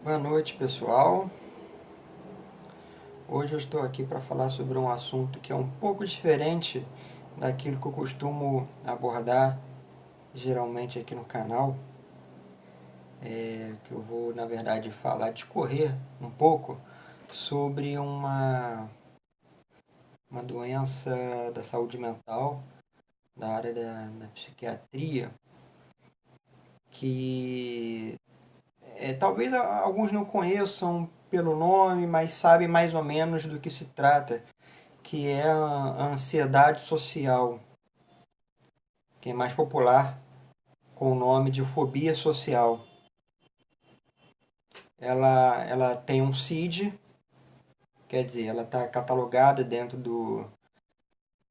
Boa noite, pessoal. Hoje eu estou aqui para falar sobre um assunto que é um pouco diferente daquilo que eu costumo abordar geralmente aqui no canal. Que eu vou, na verdade, discorrer um pouco sobre uma doença da saúde mental, da área da psiquiatria, que talvez alguns não conheçam pelo nome, mas sabem mais ou menos do que se trata, que é a ansiedade social, que é mais popular com o nome de fobia social. Ela tem um CID, quer dizer, ela está catalogada dentro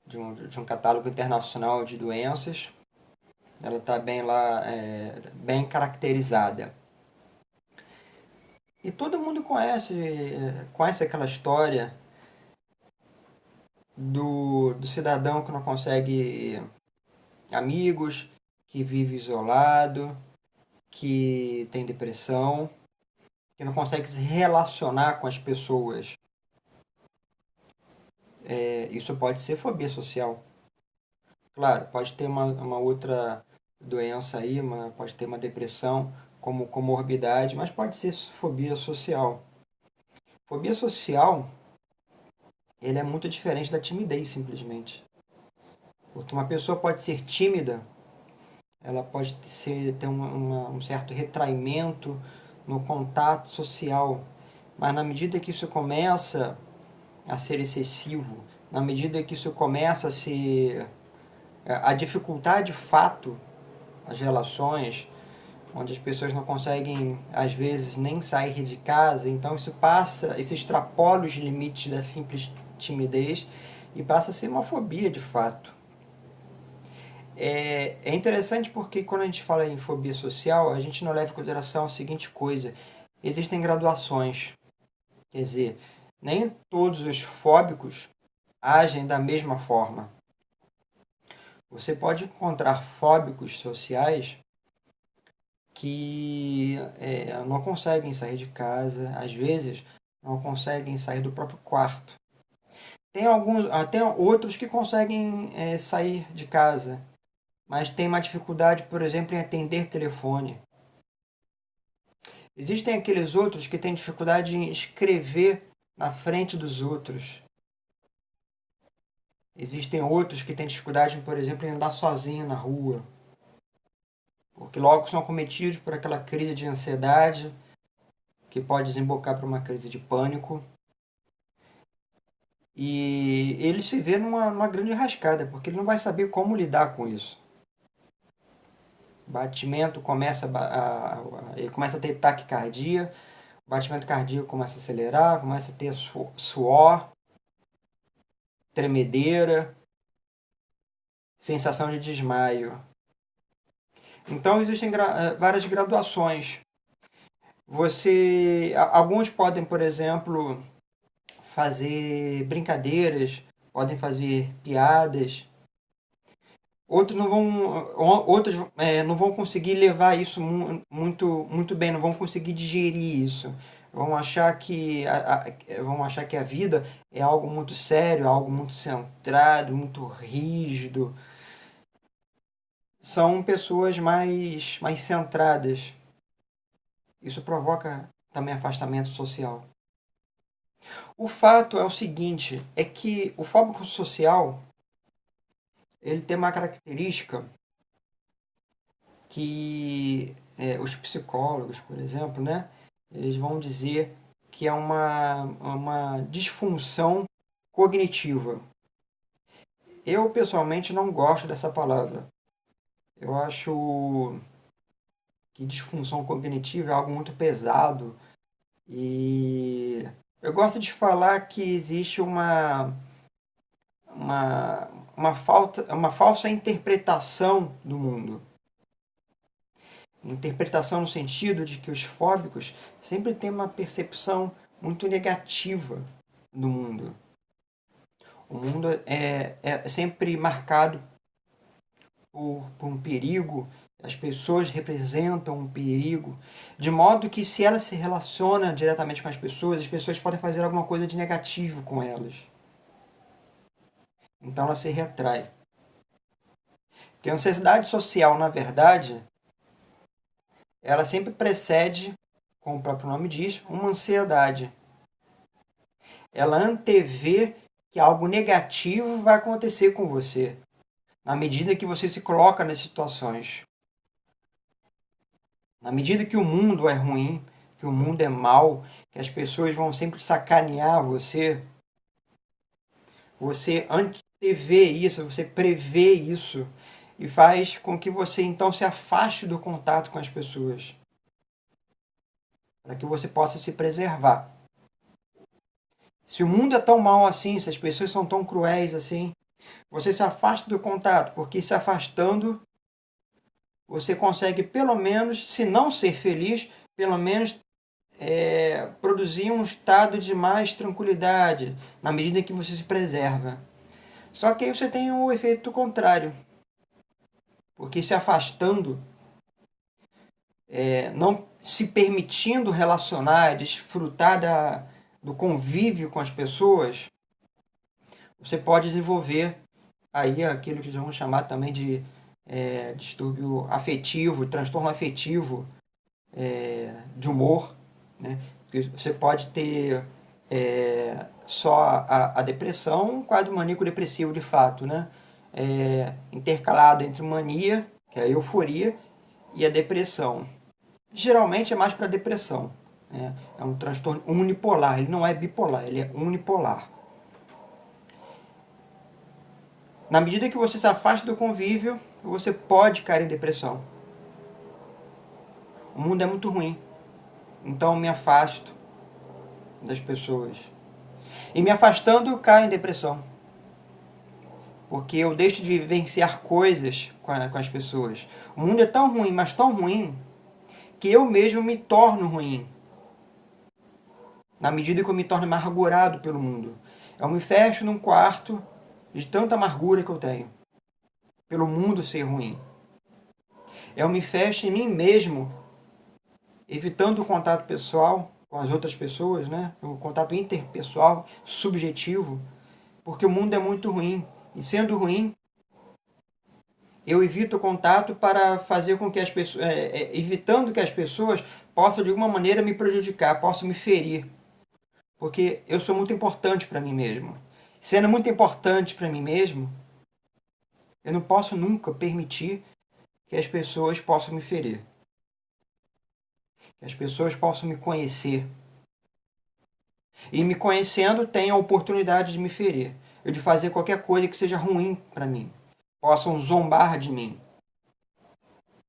de um catálogo internacional de doenças. Ela está bem lá, bem caracterizada. E todo mundo conhece aquela história do cidadão que não consegue amigos, que vive isolado, que tem depressão, que não consegue se relacionar com as pessoas. Isso pode ser fobia social. Claro, pode ter uma outra doença aí, pode ter uma depressão como comorbidade, mas pode ser fobia social. Fobia social, ele é muito diferente da timidez, simplesmente. Porque uma pessoa pode ser tímida, ela pode ter um certo retraimento no contato social, mas na medida que isso começa a ser excessivo, na medida que isso começa a dificultar de fato as relações, onde as pessoas não conseguem às vezes nem sair de casa, então isso extrapola os limites da simples timidez e passa a ser uma fobia de fato. É interessante porque quando a gente fala em fobia social, a gente não leva em consideração a seguinte coisa: existem graduações, quer dizer, nem todos os fóbicos agem da mesma forma. Você pode encontrar fóbicos sociais que não conseguem sair de casa, às vezes não conseguem sair do próprio quarto. Tem alguns, até outros que conseguem sair de casa, mas tem uma dificuldade, por exemplo, em atender telefone. Existem aqueles outros que têm dificuldade em escrever na frente dos outros. Existem outros que têm dificuldade, por exemplo, em andar sozinho na rua, porque logo são cometidos por aquela crise de ansiedade que pode desembocar para uma crise de pânico. E ele se vê numa grande rascada, porque ele não vai saber como lidar com isso. O batimento ele começa a ter taquicardia, o batimento cardíaco começa a acelerar, começa a ter suor, tremedeira, sensação de desmaio. Então existem várias graduações. Alguns podem, por exemplo, fazer brincadeiras, podem fazer piadas. Outros não vão conseguir levar isso muito bem, não vão conseguir digerir isso. Vão achar que a vida é algo muito sério, algo muito centrado, muito rígido. São pessoas mais centradas. Isso provoca também afastamento social. O fato é o seguinte, é que o fóbico social ele tem uma característica que os psicólogos, por exemplo, né, eles vão dizer que é uma disfunção cognitiva. Eu, pessoalmente, não gosto dessa palavra. Eu acho que disfunção cognitiva é algo muito pesado e eu gosto de falar que existe uma, uma falsa interpretação do mundo. Interpretação no sentido de que os fóbicos sempre têm uma percepção muito negativa do mundo. O mundo é sempre marcado por um perigo As pessoas representam um perigo, de modo que se ela se relaciona diretamente com as pessoas podem fazer alguma coisa de negativo com elas. Então ela se retrai. Porque a ansiedade social, na verdade, ela sempre precede, como o próprio nome diz, uma ansiedade. Ela antevê que algo negativo vai acontecer com você, na medida que você se coloca nas situações. Na medida que o mundo é ruim, que o mundo é mau, que as pessoas vão sempre sacanear você, você antevê isso, você prevê isso e faz com que você então se afaste do contato com as pessoas, para que você possa se preservar. Se o mundo é tão mau assim, se as pessoas são tão cruéis assim, você se afasta do contato, porque se afastando, você consegue pelo menos, se não ser feliz, pelo menos produzir um estado de mais tranquilidade, na medida em que você se preserva. Só que aí você tem o efeito contrário, porque se afastando, não se permitindo relacionar, desfrutar do convívio com as pessoas, você pode desenvolver aí aquilo que vamos chamar também de distúrbio afetivo, transtorno afetivo, de humor, né? Porque você pode ter só a depressão, um quadro maníaco-depressivo de fato, né? Intercalado entre mania, que é a euforia, e a depressão. Geralmente é mais para depressão, né? É um transtorno unipolar, ele não é bipolar, ele é unipolar. Na medida que você se afasta do convívio, você pode cair em depressão. O mundo é muito ruim, então eu me afasto das pessoas. E me afastando, eu caio em depressão. Porque eu deixo de vivenciar coisas com as pessoas. O mundo é tão ruim, mas tão ruim, que eu mesmo me torno ruim. Na medida que eu me torno amargurado pelo mundo. Eu me fecho num quarto de tanta amargura que eu tenho. Pelo mundo ser ruim. Eu me fecho em mim mesmo, evitando o contato pessoal com as outras pessoas, né? O contato interpessoal, subjetivo, porque o mundo é muito ruim. E sendo ruim, eu evito o contato para fazer com que as pessoas, evitando que as pessoas possam de alguma maneira me prejudicar, possam me ferir, porque eu sou muito importante para mim mesmo. Sendo muito importante para mim mesmo, eu não posso nunca permitir que as pessoas possam me ferir, que as pessoas possam me conhecer e me conhecendo tenham a oportunidade de me ferir, ou de fazer qualquer coisa que seja ruim para mim, possam zombar de mim,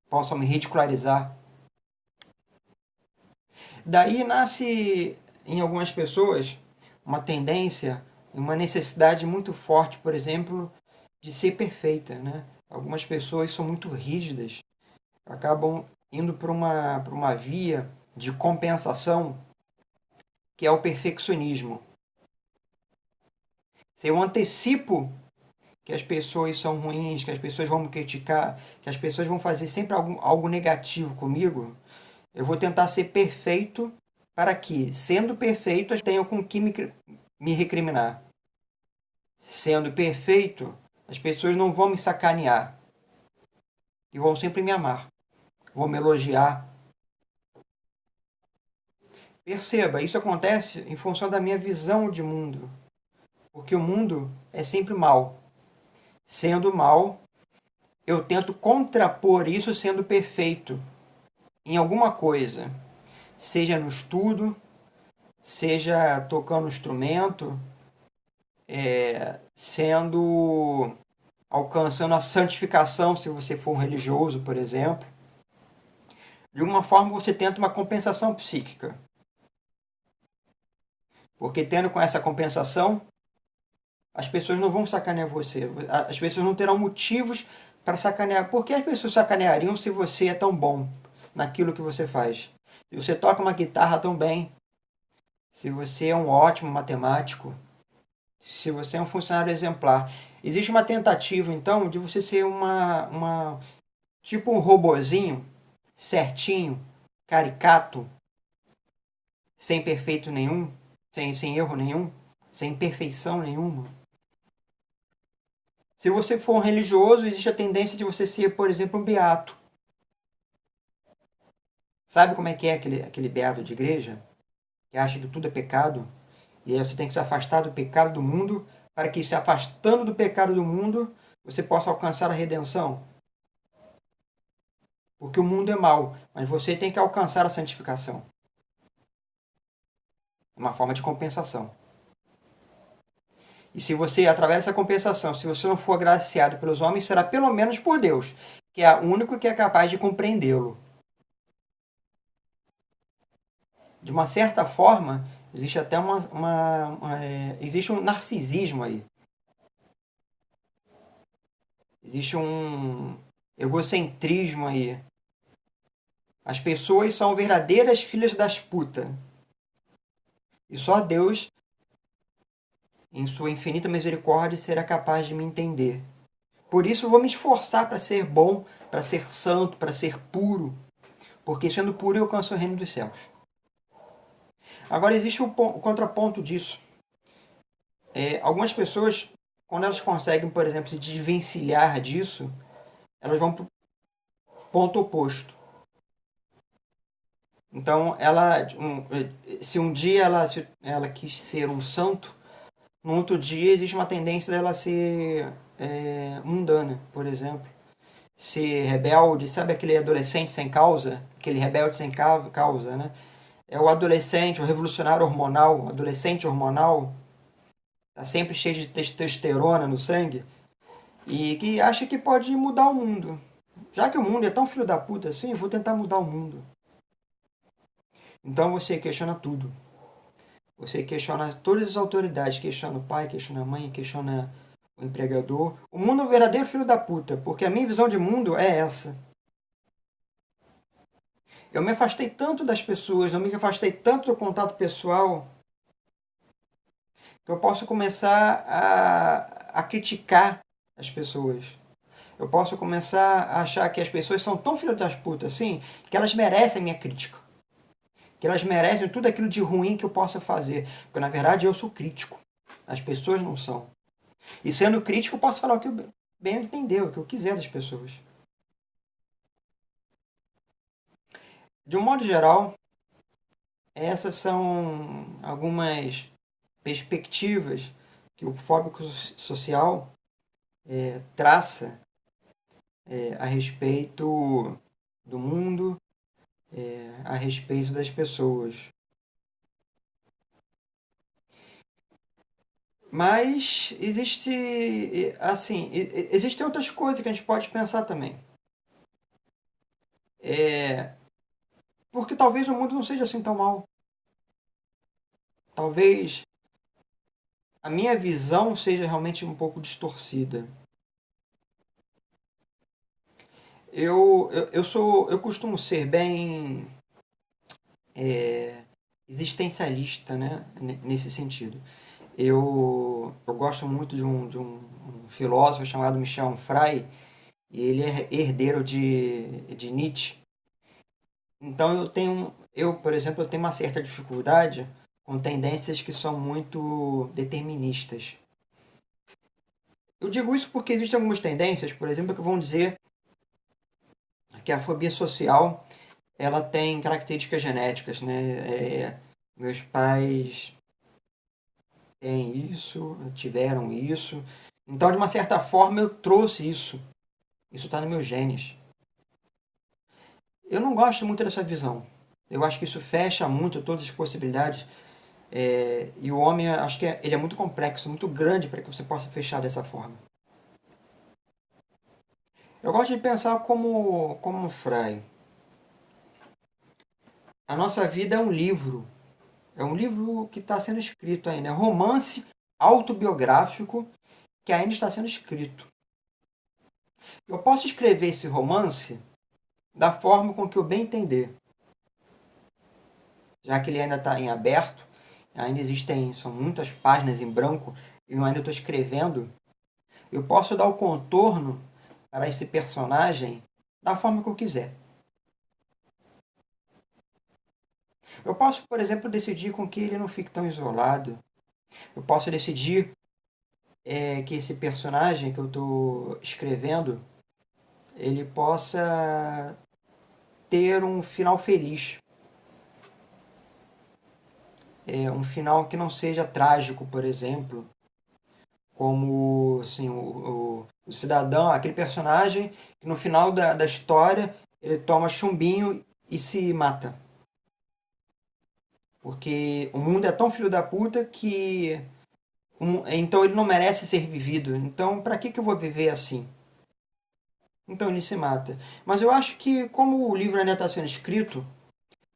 possam me ridicularizar. Daí nasce em algumas pessoas uma tendência, uma necessidade muito forte, por exemplo, de ser perfeita, né? Algumas pessoas são muito rígidas, acabam indo para uma via de compensação, que é o perfeccionismo. Se eu antecipo que as pessoas são ruins, que as pessoas vão me criticar, que as pessoas vão fazer sempre algo negativo comigo, eu vou tentar ser perfeito para que, sendo perfeito, eu tenha com que me recriminar. Sendo perfeito, as pessoas não vão me sacanear e vão sempre me amar, vão me elogiar. Perceba, isso acontece em função da minha visão de mundo, porque o mundo é sempre mal. Sendo mal, eu tento contrapor isso sendo perfeito em alguma coisa, seja no estudo, seja tocando instrumento, alcançando a santificação, se você for um religioso, por exemplo. De alguma forma você tenta uma compensação psíquica. Porque tendo com essa compensação, as pessoas não vão sacanear você. As pessoas não terão motivos para sacanear. Por que as pessoas sacaneariam se você é tão bom naquilo que você faz? Se você toca uma guitarra tão bem, se você é um ótimo matemático, se você é um funcionário exemplar. Existe uma tentativa, então, de você ser tipo um robozinho, certinho, caricato, sem perfeito nenhum, sem erro nenhum, sem imperfeição nenhuma. Se você for um religioso, existe a tendência de você ser, por exemplo, um beato. Sabe como é que é aquele beato de igreja? Que acha que tudo é pecado? E aí você tem que se afastar do pecado do mundo, para que, se afastando do pecado do mundo, você possa alcançar a redenção. Porque o mundo é mau, mas você tem que alcançar a santificação. É uma forma de compensação. E se você, através dessa compensação, se você não for agraciado pelos homens, será pelo menos por Deus, que é o único que é capaz de compreendê-lo. De uma certa forma, existe até existe um narcisismo aí. Existe um egocentrismo aí. As pessoas são verdadeiras filhas das putas. E só Deus, em sua infinita misericórdia, será capaz de me entender. Por isso eu vou me esforçar para ser bom, para ser santo, para ser puro. Porque sendo puro eu alcanço o reino dos céus. Agora existe o contraponto disso. Algumas pessoas, quando elas conseguem, por exemplo, se desvencilhar disso, elas vão para o ponto oposto. Então, se um dia ela quis ser um santo, no outro dia existe uma tendência dela ser mundana, por exemplo. Ser rebelde, sabe aquele adolescente sem causa? Aquele rebelde sem causa, né? É o adolescente, o revolucionário hormonal, o adolescente hormonal, tá sempre cheio de testosterona no sangue, e que acha que pode mudar o mundo. Já que o mundo é tão filho da puta assim, vou tentar mudar o mundo. Então você questiona tudo. Você questiona todas as autoridades, questiona o pai, questiona a mãe, questiona o empregador. O mundo é um verdadeiro filho da puta, porque a minha visão de mundo é essa. Eu me afastei tanto das pessoas, eu me afastei tanto do contato pessoal, que eu posso começar a criticar as pessoas. Eu posso começar a achar que as pessoas são tão filhas das putas assim, que elas merecem a minha crítica. Que elas merecem tudo aquilo de ruim que eu possa fazer. Porque na verdade eu sou crítico. As pessoas não são. E sendo crítico, eu posso falar o que eu bem entender, o que eu quiser das pessoas. De um modo geral, essas são algumas perspectivas que o fóbico social traça a respeito do mundo, a respeito das pessoas. Mas existem outras coisas que a gente pode pensar também. Porque talvez o mundo não seja assim tão mal. Talvez a minha visão seja realmente um pouco distorcida. Eu costumo ser bem existencialista, né? Nesse sentido. Eu gosto muito de um filósofo chamado Michel Onfray, e ele é herdeiro de Nietzsche. Então por exemplo, eu tenho uma certa dificuldade com tendências que são muito deterministas. Eu digo isso porque existem algumas tendências, por exemplo, que vão dizer que a fobia social ela tem características genéticas, né? Meus pais têm isso, tiveram isso. Então, de uma certa forma, eu trouxe isso. Isso está nos meus genes. Eu não gosto muito dessa visão. Eu acho que isso fecha muito todas as possibilidades. E o homem, acho que ele é muito complexo, muito grande para que você possa fechar dessa forma. Eu gosto de pensar como um Fry. A nossa vida é um livro. É um livro que está sendo escrito ainda. É um romance autobiográfico que ainda está sendo escrito. Eu posso escrever esse romance da forma com que eu bem entender. Já que ele ainda está em aberto, ainda são muitas páginas em branco, e eu ainda estou escrevendo, eu posso dar o contorno para esse personagem da forma que eu quiser. Eu posso, por exemplo, decidir com que ele não fique tão isolado. Eu posso decidir que esse personagem que eu estou escrevendo, ele possa ter um final feliz. Um final que não seja trágico, por exemplo, como assim, o cidadão, aquele personagem que no final da história ele toma chumbinho e se mata. Porque o mundo é tão filho da puta que então ele não merece ser vivido. Então, para que eu vou viver assim? Então ele se mata. Mas eu acho que, como o livro ainda está sendo escrito,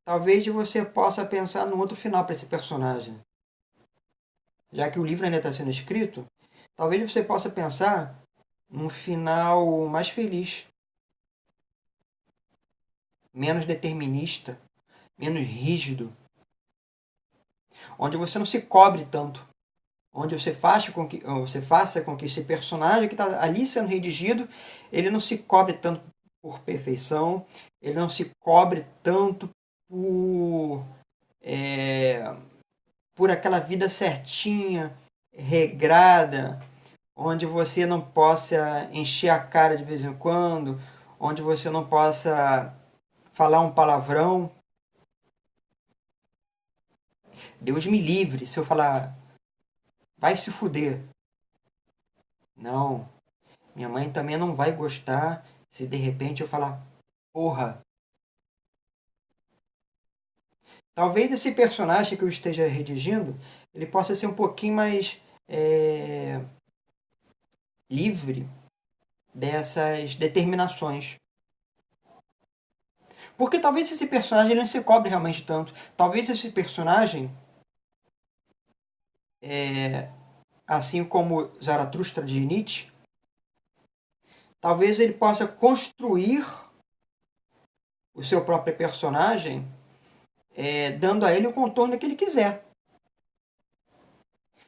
talvez você possa pensar num outro final para esse personagem. Já que o livro ainda está sendo escrito, talvez você possa pensar num final mais feliz, menos determinista, menos rígido, onde você não se cobre tanto, onde você faça com que esse personagem que está ali sendo redigido, ele não se cobre tanto por perfeição, ele não se cobre tanto por, é, por aquela vida certinha, regrada, onde você não possa encher a cara de vez em quando, onde você não possa falar um palavrão. Deus me livre se eu falar, vai se fuder. Não, minha mãe também não vai gostar se de repente eu falar, porra. Talvez esse personagem que eu esteja redigindo, ele possa ser um pouquinho mais livre dessas determinações. Porque talvez esse personagem ele não se cobre realmente tanto. Talvez esse personagem, assim como Zaratustra de Nietzsche, talvez ele possa construir o seu próprio personagem, dando a ele o contorno que ele quiser.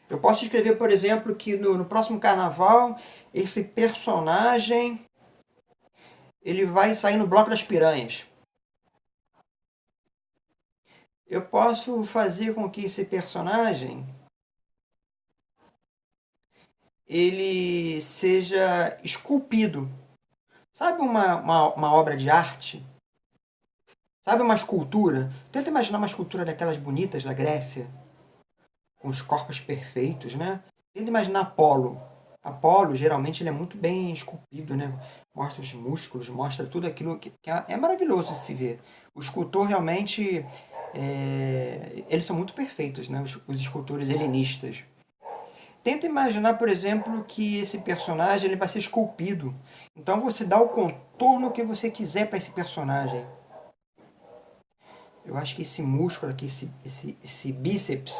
Eu posso escrever, por exemplo, que no próximo carnaval esse personagem ele vai sair no bloco das piranhas. Eu posso fazer com que esse personagem ele seja esculpido. Sabe uma obra de arte? Sabe uma escultura? Tenta imaginar uma escultura daquelas bonitas da Grécia, com os corpos perfeitos, né? Tenta imaginar Apolo. Apolo, geralmente, ele é muito bem esculpido, né? Mostra os músculos, mostra tudo aquilo que é maravilhoso de se ver. O escultor realmente, eles são muito perfeitos, né? Os escultores helenistas. Tenta imaginar, por exemplo, que esse personagem ele vai ser esculpido. Então você dá o contorno que você quiser para esse personagem. Eu acho que esse músculo aqui, esse bíceps,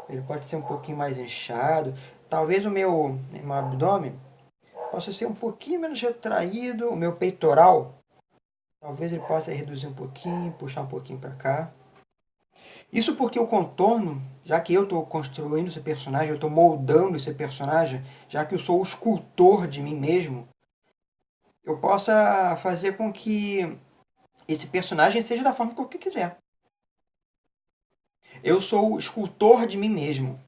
ele pode ser um pouquinho mais inchado. Talvez o meu abdômen possa ser um pouquinho menos retraído. O meu peitoral, talvez ele possa reduzir um pouquinho, puxar um pouquinho para cá. Isso porque o contorno, já que eu estou construindo esse personagem, eu estou moldando esse personagem, já que eu sou o escultor de mim mesmo, eu possa fazer com que esse personagem seja da forma que eu quiser. Eu sou o escultor de mim mesmo.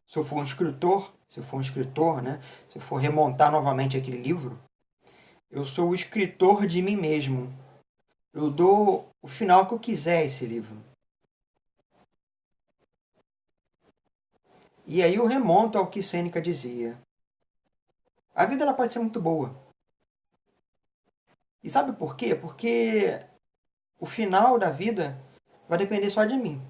Se eu for um escritor, né? Se eu for remontar novamente aquele livro, eu sou o escritor de mim mesmo. Eu dou o final que eu quiser a esse livro. E aí eu remonto ao que Sêneca dizia. A vida ela pode ser muito boa. E sabe por quê? Porque o final da vida vai depender só de mim.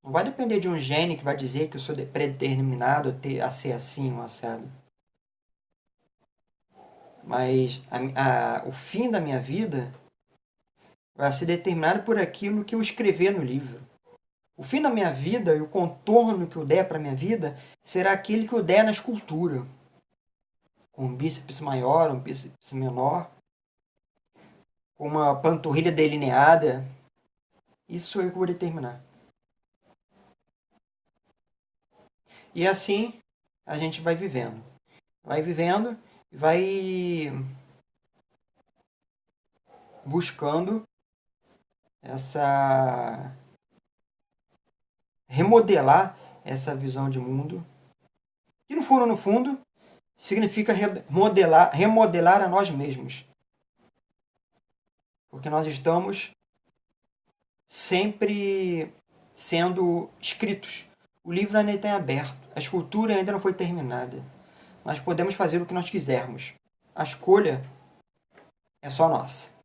Não vai depender de um gênio que vai dizer que eu sou predeterminado a ser assim ou assado. Mas o fim da minha vida vai ser determinado por aquilo que eu escrever no livro. O fim da minha vida e o contorno que eu der para a minha vida será aquele que eu der na escultura. Com um bíceps maior, um bíceps menor, com uma panturrilha delineada. Isso sou eu que vou determinar. E assim a gente vai vivendo. Vai vivendo vai buscando essa remodelar essa visão de mundo, que no fundo, significa remodelar a nós mesmos. Porque nós estamos sempre sendo escritos. O livro ainda está aberto, a escultura ainda não foi terminada. Nós podemos fazer o que nós quisermos. A escolha é só nossa.